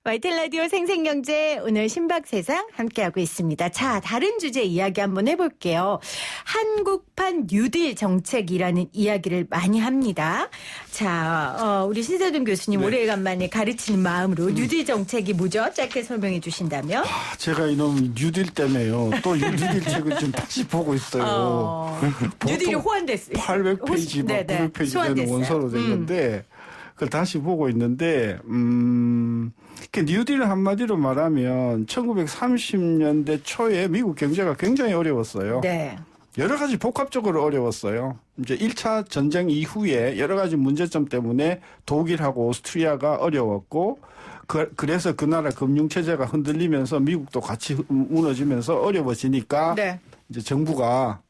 YTN 라디오 생생경제 오늘 신박세상 함께하고 있습니다. 자, 다른 주제 이야기 한번 해볼게요. 한국판 뉴딜 정책이라는 이야기를 많이 합니다. 자, 우리 신세동 교수님 네. 오래간만에 가르치는 마음으로 뉴딜 정책이 뭐죠? 짧게 설명해 주신다면? 제가 이놈 뉴딜 때문에요. 또 이 뉴딜 책을 좀 다시 보고 있어요. 뉴딜이 호환됐어요. 800페이지, 막 900페이지 되는 소환됐어요. 원서로 된 건데 그걸 다시 보고 있는데 그 뉴딜 한마디로 말하면 1930년대 초에 미국 경제가 굉장히 어려웠어요. 네. 여러 가지 복합적으로 어려웠어요. 이제 1차 전쟁 이후에 여러 가지 문제점 때문에 독일하고 오스트리아가 어려웠고 그래서 그 나라 금융체제가 흔들리면서 미국도 같이 무너지면서 어려워지니까 네. 이제 정부가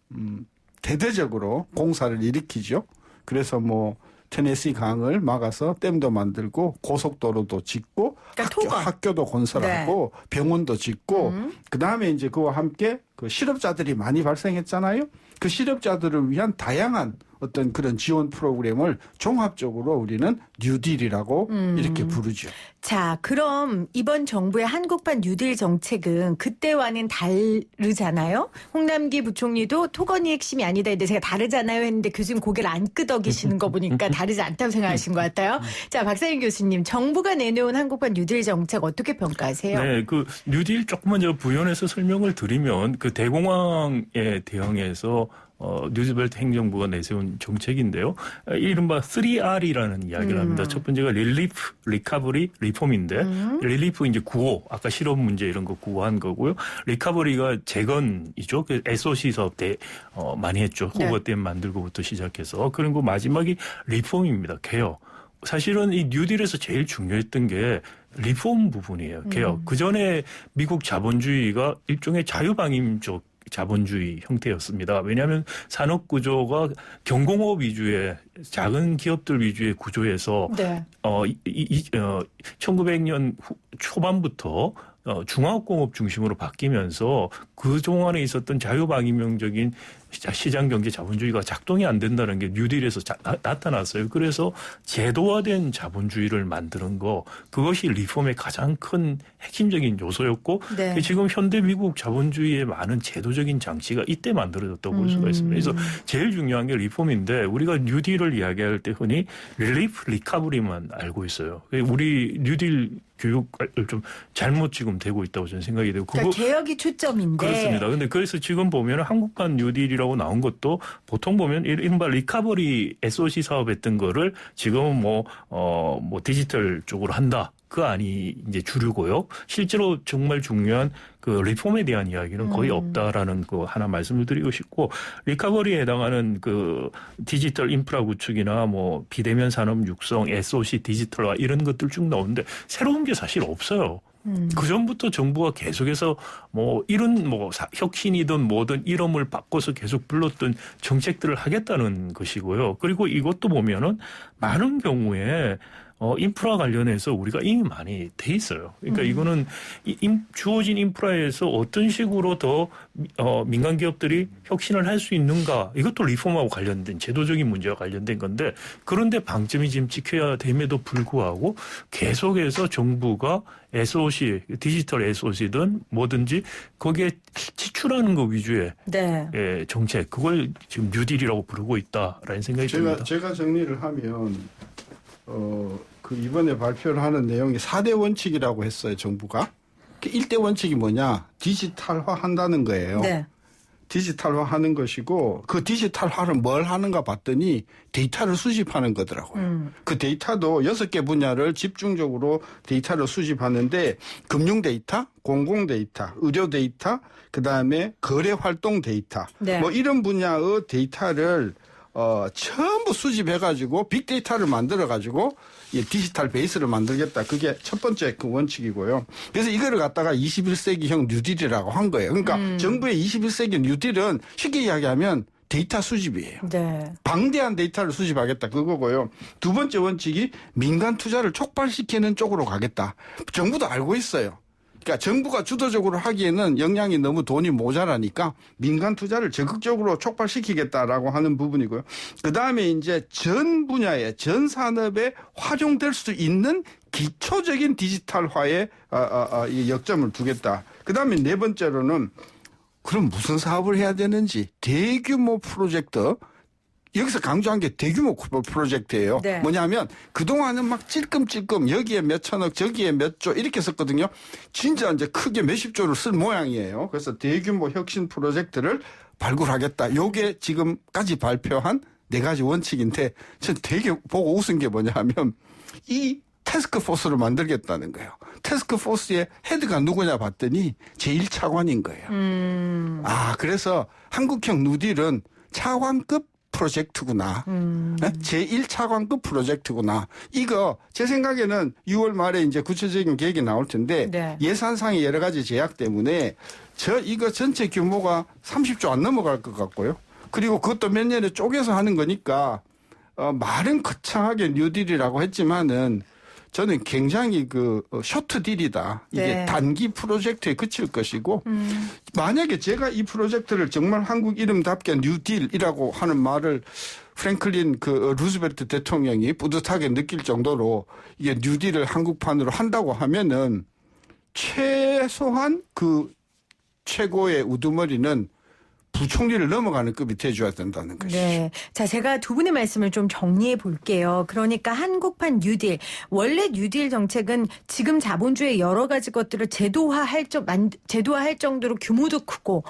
대대적으로 공사를 일으키죠. 그래서 뭐 테네시 강을 막아서 댐도 만들고 고속도로도 짓고 그러니까 학교도 건설하고 병원도 짓고 그다음에 이제 그와 함께 그 실업자들이 많이 발생했잖아요. 그 실업자들을 위한 다양한 어떤 그런 지원 프로그램을 종합적으로 우리는 뉴딜이라고 이렇게 부르죠. 자, 그럼 이번 정부의 한국판 뉴딜 정책은 그때와는 다르잖아요. 홍남기 부총리도 토건이 핵심이 아니다 했는데 제가 다르잖아요 했는데 교수님 고개를 안 끄덕이시는 거 보니까 다르지 않다고 생각하신 것 같아요. 자, 박사님 교수님, 정부가 내놓은 한국판 뉴딜 정책 어떻게 평가하세요? 네, 그 뉴딜 조금만 저 부연해서 설명을 드리면 그 대공황에 대응해서 뉴즈벨트 행정부가 내세운 정책인데요. 이른바 3R이라는 이야기를 합니다. 첫 번째가 릴리프, 리커버리, 리폼인데 릴리프 이제 구호, 아까 실업 문제 이런 거 구호한 거고요. 리커버리가 재건이죠. 그 SOC 사업 때 많이 했죠. 후보 때 만들고부터 시작해서. 그리고 마지막이 리폼입니다. 개혁. 사실은 이 뉴딜에서 제일 중요했던 게 리폼 부분이에요. 개혁. 그전에 미국 자본주의가 일종의 자유방임적 자본주의 형태였습니다. 왜냐하면 산업 구조가 경공업 위주의 작은 기업들 위주의 구조에서 1900년 초반부터 중화업공업 중심으로 바뀌면서 그동안에 있었던 자유방임형적인 시장경제 자본주의가 작동이 안 된다는 게 뉴딜에서 나타났어요. 그래서 제도화된 자본주의를 만드는 거, 그것이 리폼의 가장 큰 핵심적인 요소였고 지금 현대 미국 자본주의의 많은 제도적인 장치가 이때 만들어졌다고 볼 수가 있습니다. 그래서 제일 중요한 게 리폼인데 우리가 뉴딜을 이야기할 때 흔히 릴리프, 리커버리만 알고 있어요. 우리 뉴딜 교육을 좀 잘못 지금 되고 있다고 저는 생각이 되고. 그러니까 개혁이 초점인데. 그렇습니다. 근데 그래서 지금 보면 한국판 뉴딜이라고 나온 것도 보통 보면 이른바 리커버리 SOC 사업했던 거를 지금은 뭐 디지털 쪽으로 한다. 그 안이 이제 주류고요. 실제로 정말 중요한 그 리폼에 대한 이야기는 거의 없다라는 거 하나 말씀을 드리고 싶고, 리커버리에 해당하는 그 디지털 인프라 구축이나 뭐 비대면 산업 육성, SOC 디지털화 이런 것들 쭉 나오는데 새로운 게 사실 없어요. 그 전부터 정부가 계속해서 뭐 이런 뭐 혁신이든 뭐든 이름을 바꿔서 계속 불렀던 정책들을 하겠다는 것이고요. 그리고 이것도 보면은 많은 경우에 인프라 관련해서 우리가 이미 많이 돼 있어요. 그러니까 이거는 주어진 인프라에서 어떤 식으로 더 민간 기업들이 혁신을 할 수 있는가, 이것도 리폼하고 관련된 제도적인 문제와 관련된 건데, 그런데 방점이 지금 찍혀야 됨에도 불구하고 계속해서 정부가 SOC, 디지털 SOC든 뭐든지 거기에 지출하는 거 위주의 정책, 그걸 지금 뉴딜이라고 부르고 있다라는 생각이 듭니다. 제가 정리를 하면 그 이번에 발표를 하는 내용이 4대 원칙이라고 했어요, 정부가. 1대 원칙이 뭐냐? 디지털화 한다는 거예요. 디지털화 하는 것이고, 그 디지털화를 뭘 하는가 봤더니 데이터를 수집하는 거더라고요. 그 데이터도 6개 분야를 집중적으로 데이터를 수집하는데, 금융 데이터, 공공 데이터, 의료 데이터, 그 다음에 거래 활동 데이터, 뭐 이런 분야의 데이터를 전부 수집해가지고 빅데이터를 만들어가지고 디지털 베이스를 만들겠다. 그게 첫 번째 그 원칙이고요. 그래서 이거를 갖다가 21세기형 뉴딜이라고 한 거예요. 그러니까 정부의 21세기 뉴딜은 쉽게 이야기하면 데이터 수집이에요. 방대한 데이터를 수집하겠다. 그거고요. 두 번째 원칙이 민간 투자를 촉발시키는 쪽으로 가겠다. 정부도 알고 있어요. 그러니까 정부가 주도적으로 하기에는 역량이 너무 돈이 모자라니까 민간 투자를 적극적으로 촉발시키겠다라고 하는 부분이고요. 그다음에 이제 전 분야에 전 산업에 활용될 수 있는 기초적인 디지털화에 역점을 두겠다. 그다음에 네 번째로는 그럼 무슨 사업을 해야 되는지 대규모 프로젝트. 여기서 강조한 게 대규모 프로젝트예요. 네. 뭐냐면 그동안은 막 찔끔찔끔 여기에 몇 천억 저기에 몇 조 이렇게 썼거든요. 진짜 이제 크게 몇십 조를 쓸 모양이에요. 그래서 대규모 혁신 프로젝트를 발굴하겠다. 요게 지금까지 발표한 네 가지 원칙인데 전 되게 보고 웃은 게 뭐냐 하면 이 태스크포스를 만들겠다는 거예요. 태스크포스의 헤드가 누구냐 봤더니 제1차관인 거예요. 그래서 한국형 뉴딜은 차관급 프로젝트구나. 제1차관급 프로젝트구나. 이거 제 생각에는 6월 말에 이제 구체적인 계획이 나올 텐데 네. 예산상의 여러 가지 제약 때문에 이거 전체 규모가 30조 안 넘어갈 것 같고요. 그리고 그것도 몇 년에 쪼개서 하는 거니까 말은 거창하게 뉴딜이라고 했지만은 저는 굉장히 쇼트 딜이다. 이게 네. 단기 프로젝트에 그칠 것이고 만약에 제가 이 프로젝트를 정말 한국 이름답게 뉴딜이라고 하는 말을 프랭클린 루즈벨트 대통령이 뿌듯하게 느낄 정도로 이게 뉴딜을 한국판으로 한다고 하면은 최소한 최고의 우두머리는 부총리를 넘어가는 급이 돼줘야 된다는 것이죠. 네. 자, 제가 두 분의 말씀을 좀 정리해 볼게요. 그러니까 한국판 뉴딜. 원래 뉴딜 정책은 지금 자본주의 여러 가지 것들을 제도화할 정도로 규모도 크고,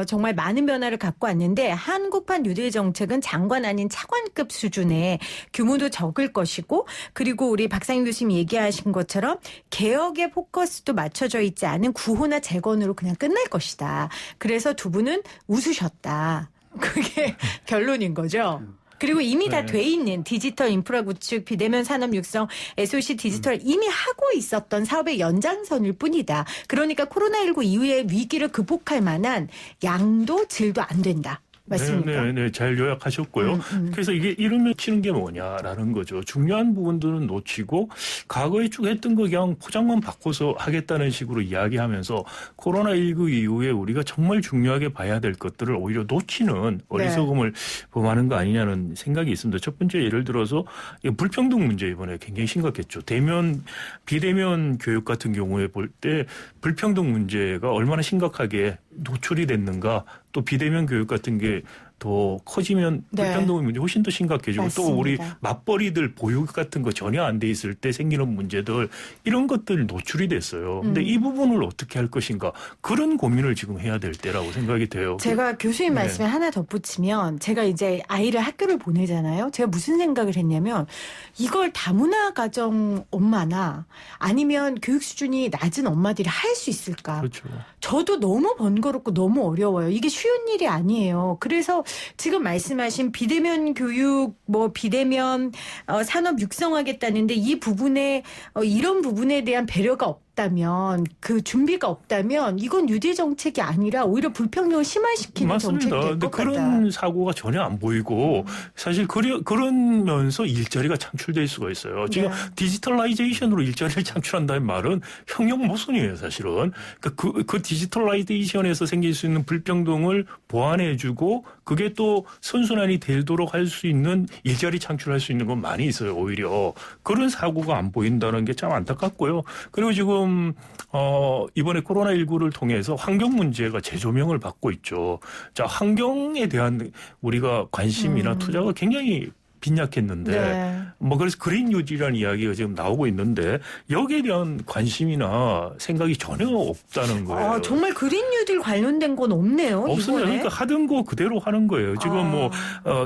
정말 많은 변화를 갖고 왔는데, 한국판 뉴딜 정책은 장관 아닌 차관급 수준의 규모도 적을 것이고, 그리고 우리 박상인 교수님 얘기하신 것처럼 개혁의 포커스도 맞춰져 있지 않은 구호나 재건으로 그냥 끝날 것이다. 그래서 두 분은 웃으셨다. 그게 결론인 거죠. 그리고 이미 다 돼 있는 디지털 인프라 구축, 비대면 산업 육성, SOC 디지털 이미 하고 있었던 사업의 연장선일 뿐이다. 그러니까 코로나19 이후의 위기를 극복할 만한 양도 질도 안 된다. 맞습니까? 네, 잘 요약하셨고요. 그래서 이게 이름 놓치는 게 뭐냐라는 거죠. 중요한 부분들은 놓치고 과거에 쭉 했던 거 그냥 포장만 바꿔서 하겠다는 식으로 이야기하면서 코로나19 이후에 우리가 정말 중요하게 봐야 될 것들을 오히려 놓치는 어리석음을 범하는 거 아니냐는 생각이 있습니다. 첫 번째 예를 들어서 불평등 문제 이번에 굉장히 심각했죠. 비대면 교육 같은 경우에 볼 때 불평등 문제가 얼마나 심각하게 노출이 됐는가. 또 비대면 교육 같은 게 더 커지면 불평등 문제 훨씬 더 심각해지고 맞습니다. 또 우리 맞벌이들 보육 같은 거 전혀 안 돼 있을 때 생기는 문제들 이런 것들 노출이 됐어요. 근데 이 부분을 어떻게 할 것인가 그런 고민을 지금 해야 될 때라고 생각이 돼요. 제가 교수님 말씀에 하나 덧붙이면 제가 이제 아이를 학교를 보내잖아요. 제가 무슨 생각을 했냐면 이걸 다문화 가정 엄마나 아니면 교육 수준이 낮은 엄마들이 할 수 있을까? 그렇죠. 저도 너무 번거롭고 너무 어려워요. 이게 쉬운 일이 아니에요. 그래서 지금 말씀하신 비대면 교육, 비대면 산업 육성하겠다는데 이 부분에 이런 부분에 대한 배려가 없다면 그 준비가 없다면 이건 뉴딜 정책이 아니라 오히려 불평등을 심화시키는 정책이 될 것 같다. 그런 사고가 전혀 안 보이고 사실 그러면서 일자리가 창출될 수가 있어요. 지금 디지털라이제이션으로 일자리를 창출한다는 말은 형용 모순이에요, 사실은. 그 디지털라이제이션에서 생길 수 있는 불평등을 보완해주고 그게 또 선순환이 되도록 할 수 있는 일자리 창출할 수 있는 건 많이 있어요, 오히려. 그런 사고가 안 보인다는 게 참 안타깝고요. 그리고 지금 이번에 코로나19를 통해서 환경 문제가 재조명을 받고 있죠. 자, 환경에 대한 우리가 관심이나 투자가 굉장히 빈약했는데 그래서 그린 뉴딜이라는 이야기가 지금 나오고 있는데 여기에 대한 관심이나 생각이 전혀 없다는 거예요. 정말 그린 뉴딜 관련된 건 없네요. 없습니다. 이번에. 그러니까 하던 거 그대로 하는 거예요. 지금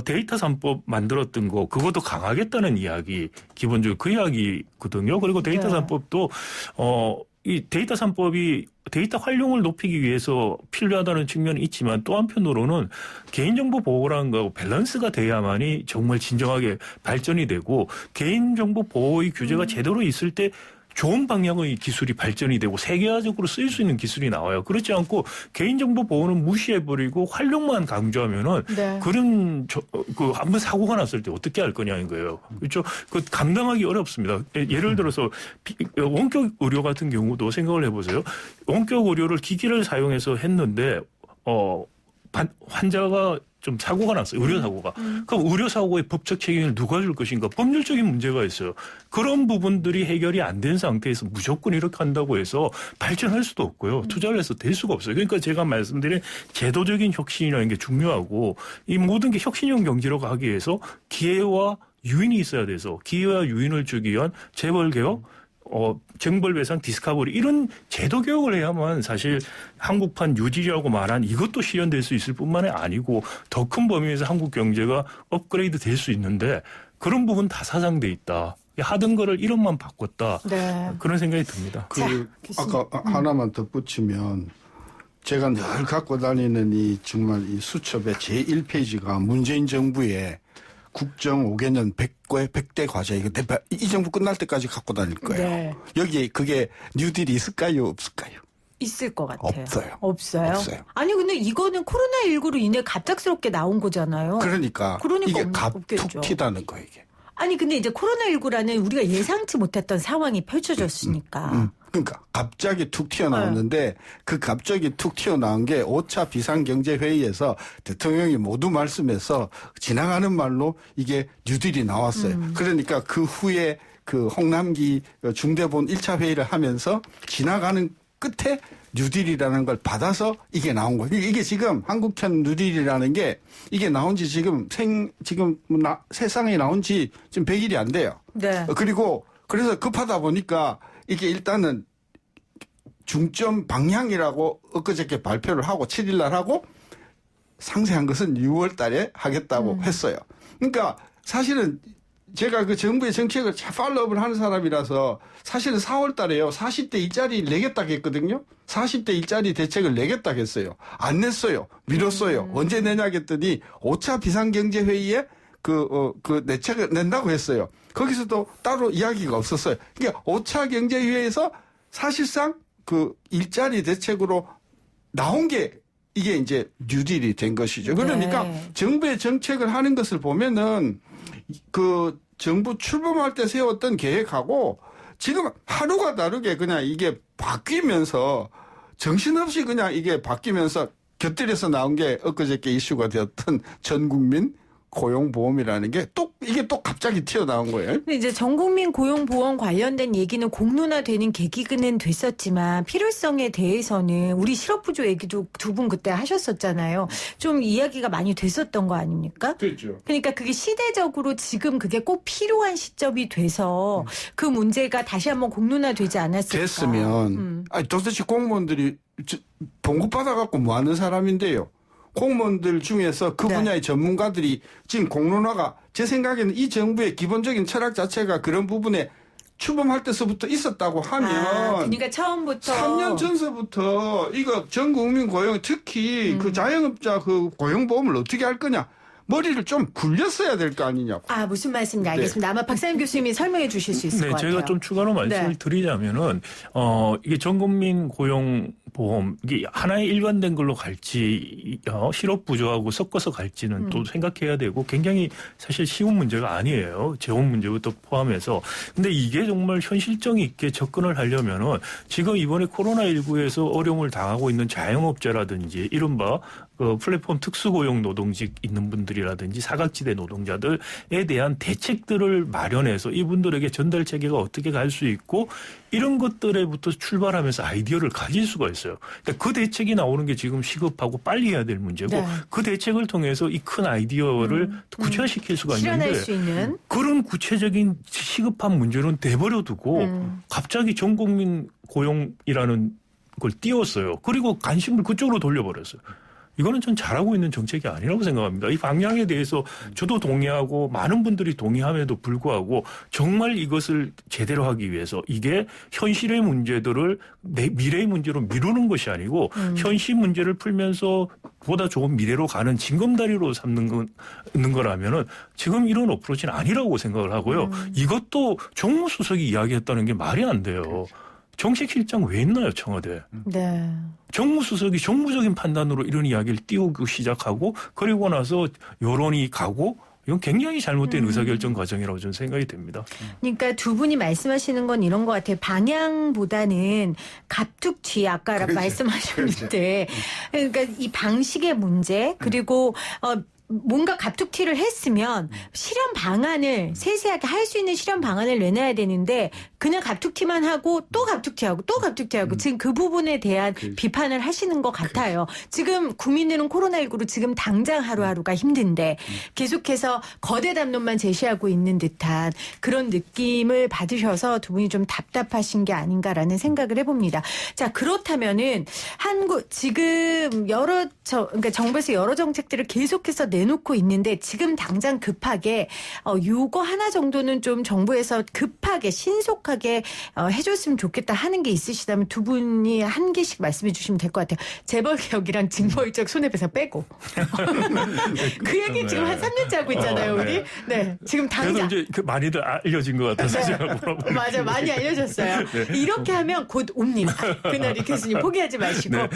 데이터 3법 만들었던 거 그것도 강하겠다는 이야기 기본적으로 그 이야기거든요. 그리고 데이터 3법도 이 데이터 3법이 데이터 활용을 높이기 위해서 필요하다는 측면이 있지만 또 한편으로는 개인정보 보호라는 거하고 밸런스가 돼야만이 정말 진정하게 발전이 되고 개인정보 보호의 규제가 제대로 있을 때 좋은 방향의 기술이 발전이 되고 세계화적으로 쓰일 수 있는 기술이 나와요. 그렇지 않고 개인정보 보호는 무시해버리고 활용만 강조하면은 네. 그런 한번 사고가 났을 때 어떻게 할 거냐는 거예요. 그렇죠. 그 감당하기 어렵습니다. 예를 들어서 원격 의료 같은 경우도 생각을 해보세요. 원격 의료를 기기를 사용해서 했는데 환자가 좀 사고가 났어요. 의료사고가. 그럼 의료사고의 법적 책임을 누가 줄 것인가. 법률적인 문제가 있어요. 그런 부분들이 해결이 안 된 상태에서 무조건 이렇게 한다고 해서 발전할 수도 없고요. 투자를 해서 될 수가 없어요. 그러니까 제가 말씀드린 제도적인 혁신이라는 게 중요하고 이 모든 게 혁신형 경제로 가기 위해서 기회와 유인이 있어야 돼서 기회와 유인을 주기 위한 재벌개혁, 쟁벌배상, 디스커버리 이런 제도 개혁을 해야만 사실 한국판 뉴딜이라고 말한 이것도 실현될 수 있을 뿐만이 아니고 더 큰 범위에서 한국 경제가 업그레이드 될 수 있는데 그런 부분 다 사장돼 있다. 하던 거를 이름만 바꿨다. 네. 그런 생각이 듭니다. 아까 하나만 덧붙이면 제가 늘 갖고 다니는 이 정말 이 수첩의 제1페이지가 문재인 정부의 국정 5개년 100대 과제 이거 이 정부 끝날 때까지 갖고 다닐 거예요. 네. 여기에 그게 뉴딜이 있을까요? 없을까요? 있을 것 같아요. 없어요. 아니 근데 이거는 코로나19로 인해 갑작스럽게 나온 거잖아요. 그러니까 이게 없겠죠. 툭 튀다는 거예요. 이게. 아니 근데 이제 코로나19라는 우리가 예상치 못했던 상황이 펼쳐졌으니까. 그러니까 갑자기 툭 튀어나왔는데 그 갑자기 툭 튀어나온 게 5차 비상경제회의에서 대통령이 모두 말씀해서 지나가는 말로 이게 뉴딜이 나왔어요. 그러니까 그 후에 그 홍남기 중대본 1차 회의를 하면서 지나가는 끝에 뉴딜이라는 걸 받아서 이게 나온 거예요. 이게 지금 한국형 뉴딜이라는 게 이게 나온 지 세상에 나온 지 지금 100일이 안 돼요. 네. 그리고 그래서 급하다 보니까 이게 일단은 중점 방향이라고 엊그저께 발표를 하고 7일 날 하고 상세한 것은 6월 달에 하겠다고 했어요. 그러니까 사실은 제가 그 정부의 정책을 팔로우업을 하는 사람이라서 사실은 4월 달에요. 40대 일자리 내겠다고 했거든요. 40대 일자리 대책을 내겠다고 했어요. 안 냈어요. 미뤘어요. 언제 내냐 했더니 5차 비상경제회의에 그 대책을 낸다고 했어요. 거기서도 따로 이야기가 없었어요. 그러니까 5차 경제회의에서 사실상 그 일자리 대책으로 나온 게 이게 이제 뉴딜이 된 것이죠. 그러니까 네. 정부의 정책을 하는 것을 보면은 그 정부 출범할 때 세웠던 계획하고 지금 하루가 다르게 그냥 이게 바뀌면서 정신없이 그냥 이게 바뀌면서 곁들여서 나온 게 엊그저께 이슈가 되었던 전국민 고용보험이라는 게 이게 또 갑자기 튀어나온 거예요. 근데 이제 전국민 고용보험 관련된 얘기는 공론화되는 계기는 됐었지만 필요성에 대해서는 우리 실업부조 얘기도 두 분 그때 하셨었잖아요. 좀 이야기가 많이 됐었던 거 아닙니까? 그렇죠. 그러니까 그게 시대적으로 지금 그게 꼭 필요한 시점이 돼서 그 문제가 다시 한번 공론화되지 않았을까. 됐으면 도대체 공무원들이 봉급받아갖고 뭐 하는 사람인데요. 공무원들 중에서 그 분야의 전문가들이 지금 공론화가 제 생각에는 이 정부의 기본적인 철학 자체가 그런 부분에 출범할 때서부터 있었다고 하면 그러니까 처음부터 3년 전서부터 이거 전 국민 고용 특히 그 자영업자 그 고용보험을 어떻게 할 거냐 머리를 좀 굴렸어야 될 거 아니냐고. 무슨 말씀인지 알겠습니다. 아마 박사님 교수님이 설명해 주실 수 있을 것 같아요. 제가 좀 추가로 말씀을 드리자면은 이게 전국민 고용보험 이게 하나의 일관된 걸로 갈지 실업 부조하고 섞어서 갈지는 또 생각해야 되고 굉장히 사실 쉬운 문제가 아니에요. 재원 문제부터 포함해서. 근데 이게 정말 현실성 있게 접근을 하려면은 지금 이번에 코로나19에서 어려움을 당하고 있는 자영업자라든지 이른바 그 플랫폼 특수고용 노동직 있는 분들이라든지 사각지대 노동자들에 대한 대책들을 마련해서 이분들에게 전달 체계가 어떻게 갈 수 있고 이런 것들에부터 출발하면서 아이디어를 가질 수가 있어요. 그러니까 그 대책이 나오는 게 지금 시급하고 빨리 해야 될 문제고 그 대책을 통해서 이 큰 아이디어를 구체화시킬 수가 실현할 있는데 수 있는 그런 구체적인 시급한 문제는 내버려 두고 갑자기 전 국민 고용이라는 걸 띄웠어요. 그리고 관심을 그쪽으로 돌려버렸어요. 이거는 전 잘하고 있는 정책이 아니라고 생각합니다. 이 방향에 대해서 저도 동의하고 많은 분들이 동의함에도 불구하고 정말 이것을 제대로 하기 위해서 이게 현실의 문제들을 미래의 문제로 미루는 것이 아니고 현실 문제를 풀면서 보다 좋은 미래로 가는 징검다리로 삼는 거라면은 지금 이런 어프로치는 아니라고 생각을 하고요. 이것도 정무수석이 이야기했다는 게 말이 안 돼요. 정책실장 왜 있나요, 청와대? 네. 정무수석이 정무적인 판단으로 이런 이야기를 띄우기 시작하고 그리고 나서 여론이 가고 이건 굉장히 잘못된 의사결정 과정이라고 저는 생각이 됩니다. 그러니까 두 분이 말씀하시는 건 이런 것 같아요. 방향보다는 갑툭튀 아까 말씀하셨는데 그러니까 이 방식의 문제 그리고 뭔가 갑툭튀를 했으면 실현 방안을 세세하게 할 수 있는 실현 방안을 내놔야 되는데 그냥 갑툭튀만 하고 또 갑툭튀하고 또 갑툭튀하고 지금 그 부분에 대한 비판을 하시는 것 같아요. 지금 국민들은 코로나19로 지금 당장 하루하루가 힘든데 계속해서 거대 담론만 제시하고 있는 듯한 그런 느낌을 받으셔서 두 분이 좀 답답하신 게 아닌가라는 생각을 해봅니다. 자, 그렇다면은 지금 그러니까 정부에서 여러 정책들을 계속해서 내놓고 있는데 지금 당장 급하게 요거 하나 정도는 좀 정부에서 급하게 신속하게 해줬으면 좋겠다 하는 게 있으시다면 두 분이 한 개씩 말씀해 주시면 될 것 같아요. 재벌개혁이랑 징벌적 손해배상 빼고. 그 얘기 지금 한 3년째 하고 있잖아요, 우리. 네, 지금 당장. 그래서 이제 많이들 알려진 것 같아서 제가 물어보는 맞아, 많이 알려졌어요. 네. 이렇게 하면 곧 옵니다. 그날이 교수님 포기하지 마시고. 네.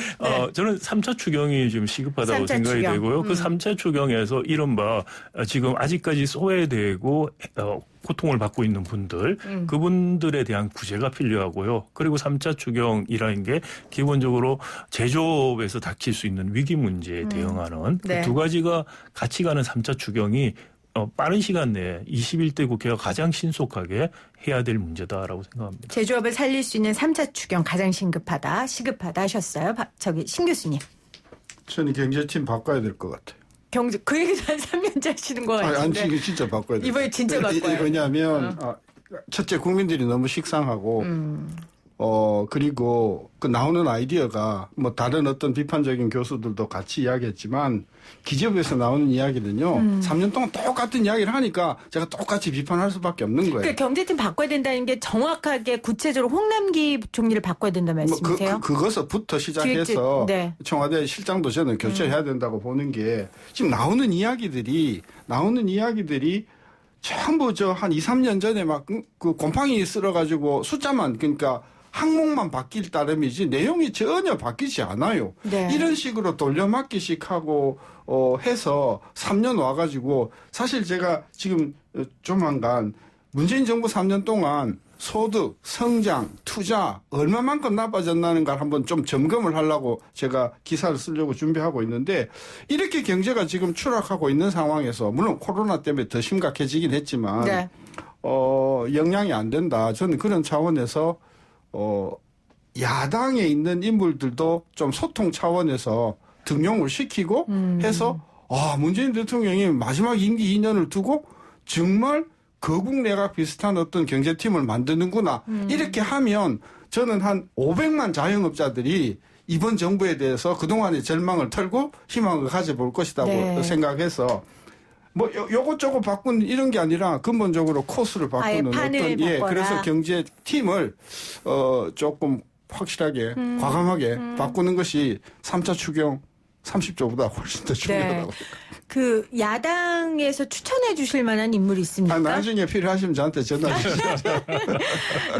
저는 3차 추경이 좀 시급하다고 3차 생각이 추경. 되고요. 그 3차 추경에서 이른바 지금 아직까지 소외되고 고통을 받고 있는 분들, 그분들에 대한 구제가 필요하고요. 그리고 3차 추경이라는 게 기본적으로 제조업에서 닥칠 수 있는 위기 문제에 대응하는 네. 그 두 가지가 같이 가는 3차 추경이 빠른 시간 내에 21대 국회가 가장 신속하게 해야 될 문제다라고 생각합니다. 제조업을 살릴 수 있는 3차 추경 가장 시급하다 하셨어요. 신 교수님. 저는 경제팀 바꿔야 될 것 같아요. 그 얘기도 한 3년째 하시는 것 같은데. 아니, 지금 진짜 바꿔야 돼요. 이번에 진짜 바꿔요. 왜냐하면 첫째 국민들이 너무 식상하고 그리고 그 나오는 아이디어가 뭐 다른 어떤 비판적인 교수들도 같이 이야기했지만 기재부에서 나오는 이야기는요. 3년 동안 똑같은 이야기를 하니까 제가 똑같이 비판할 수밖에 없는 거예요. 그러니까 경제팀 바꿔야 된다는 게 정확하게 구체적으로 홍남기 부총리를 바꿔야 된다 말씀이세요? 그것부터 시작해서 네. 청와대 실장도 저는 교체해야 된다고 보는 게 지금 나오는 이야기들이 전부 한 2, 3년 전에 막 그 곰팡이 쓸어가지고 숫자만 그러니까 항목만 바뀔 따름이지 내용이 전혀 바뀌지 않아요. 네. 이런 식으로 돌려막기식 하고 해서 3년 와가지고 사실 제가 지금 조만간 문재인 정부 3년 동안 소득, 성장, 투자 얼마만큼 나빠졌나는 걸 한번 좀 점검을 하려고 제가 기사를 쓰려고 준비하고 있는데 이렇게 경제가 지금 추락하고 있는 상황에서 물론 코로나 때문에 더 심각해지긴 했지만 네. 영향이 안 된다. 저는 그런 차원에서 야당에 있는 인물들도 좀 소통 차원에서 등용을 시키고 해서 문재인 대통령이 마지막 임기 2년을 두고 정말 거국 내각 비슷한 어떤 경제팀을 만드는구나. 이렇게 하면 저는 한 500만 자영업자들이 이번 정부에 대해서 그동안의 절망을 털고 희망을 가져볼 것이라고 네. 생각해서 뭐 요것저것 바꾸는 이런 게 아니라 근본적으로 코스를 바꾸는 어떤 그래서 경제팀을 조금 확실하게 과감하게 바꾸는 것이 3차 추경 30조보다 훨씬 더 중요하다고. 네. 그 야당에서 추천해 주실 만한 인물이 있습니까? 나중에 필요하시면 저한테 전화 주시죠.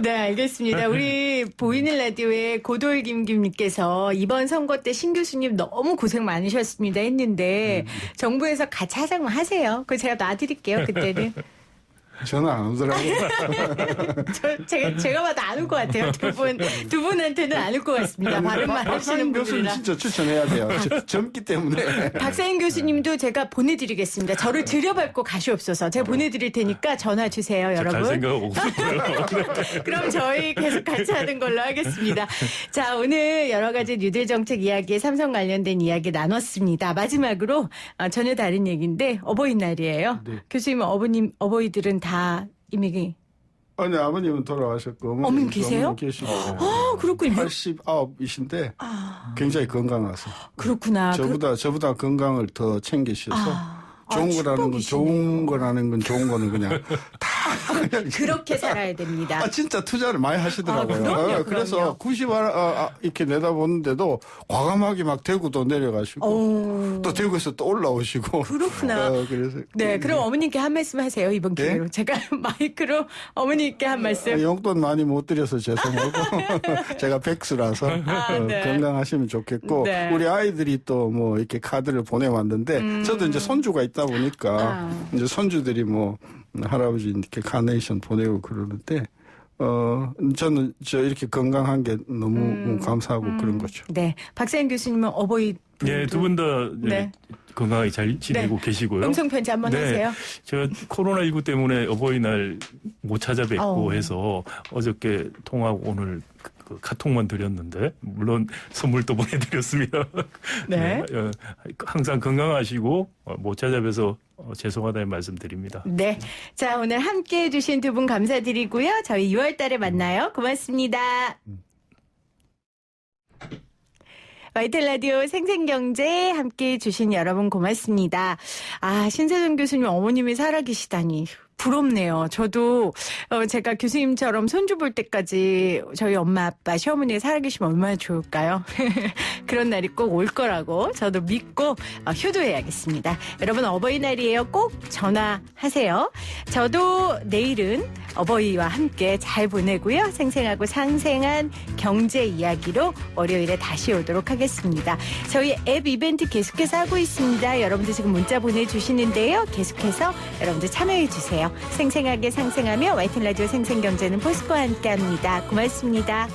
네, 알겠습니다. 우리 보이는 라디오의 고돌김김님께서 이번 선거 때 신 교수님 너무 고생 많으셨습니다 했는데 정부에서 같이 하자고 하세요. 그거 제가 놔드릴게요. 그때는. 전화 안 오더라고요. 제가 봐도 안 올 것 같아요. 두 분한테는 안 올 것 같습니다. 발음만 하시는 교수님 분들이라. 진짜 추천해야 돼요. 젊기 때문에. 박사인 교수님도 제가 보내드리겠습니다. 저를 들여밟고 가시옵소서. 제가 보내드릴 테니까 전화 주세요, 여러분. 갈 생각 없고요. 그럼 저희 계속 같이 하는 걸로 하겠습니다. 자, 오늘 여러 가지 뉴딜 정책 이야기에 삼성 관련된 이야기 나눴습니다. 마지막으로 전혀 다른 얘기인데 어버이날이에요. 네. 교수님, 어버이들은 다 이미 아니 아버님은 돌아가셨고 어머님 계세요? 계시고 그렇군요. 89이신데 굉장히 건강하세요. 그렇구나. 저보다 건강을 더 챙기셔서 좋은 거라는 건 그냥 다 그냥 그렇게 살아야 됩니다. 진짜 투자를 많이 하시더라고요. 그럼요. 그래서 90알 이렇게 내다보는데도 과감하게 막 대구도 내려가시고 또 대구에서 또 올라오시고. 그렇구나. 그래서 네, 그럼 어머님께 한 말씀 하세요. 이번 기회로. 제가 마이크로 어머니께 한 말씀. 용돈 많이 못 드려서 죄송하고 제가 백수라서 네. 건강하시면 좋겠고 네. 우리 아이들이 또 뭐 이렇게 카드를 보내왔는데 저도 이제 손주가 있다 보니까 이제 손주들이 뭐 할아버지 이렇게 카네이션 보내고 그러는데 저는 이렇게 건강한 게 너무 감사하고 그런 거죠. 네, 박사님 교수님은 어버이 네, 두 분 다 건강하게 잘 지내고 계시고요. 음성 편지 한번 하세요. 제가 코로나19 때문에 어버이날 못 찾아뵙고 해서 어저께 통화하고 오늘 그 카톡만 드렸는데 물론 선물도 보내드렸습니다. 네. 항상 건강하시고 못 찾아뵈서 죄송하다는 말씀드립니다. 네. 자, 오늘 함께해 주신 두 분 감사드리고요. 저희 6월 달에 만나요. 고맙습니다. YTN 라디오 생생경제 함께해 주신 여러분 고맙습니다. 신세정 교수님 어머님이 살아계시다니 부럽네요. 저도 제가 교수님처럼 손주 볼 때까지 저희 엄마 아빠 시어머니가 살아계시면 얼마나 좋을까요? 그런 날이 꼭 올 거라고 저도 믿고 효도해야겠습니다. 여러분 어버이날이에요. 꼭 전화하세요. 저도 내일은 어버이와 함께 잘 보내고요. 생생하고 상생한 경제 이야기로 월요일에 다시 오도록 하겠습니다. 저희 앱 이벤트 계속해서 하고 있습니다. 여러분들 지금 문자 보내주시는데요. 계속해서 여러분들 참여해 주세요. 생생하게 상생하며 YTN 라디오 생생경제는 포스코와 함께합니다. 고맙습니다.